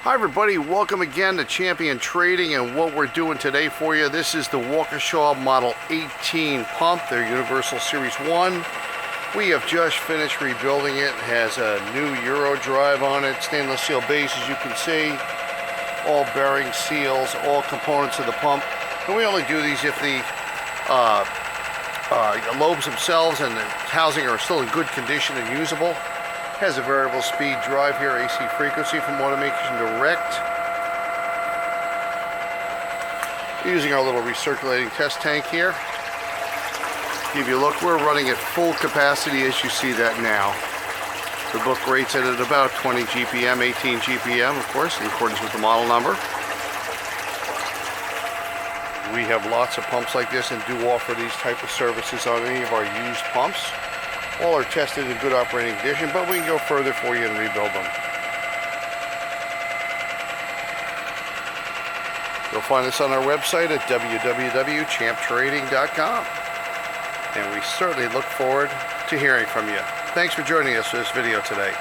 Hi everybody, welcome again to Champion Trading, and what we're doing today for you, this is the Waukesha Model 18 pump, their Universal Series 1. We have just finished rebuilding it. It has a new Euro drive on it, stainless steel base as you can see, all bearing seals, all components of the pump. And we only do these if the lobes themselves and the housing are still in good condition and usable. Has a variable speed drive here, AC frequency from Automation Direct. Using our little recirculating test tank here. Give you a look, we're running at full capacity as you see that now. The book rates it at about 20 GPM, 18 GPM, of course, in accordance with the model number. We have lots of pumps like this and do offer these type of services on any of our used pumps. All are tested in good operating condition, but we can go further for you and rebuild them. You'll find us on our website at www.champtrading.com. And we certainly look forward to hearing from you. Thanks for joining us for this video today.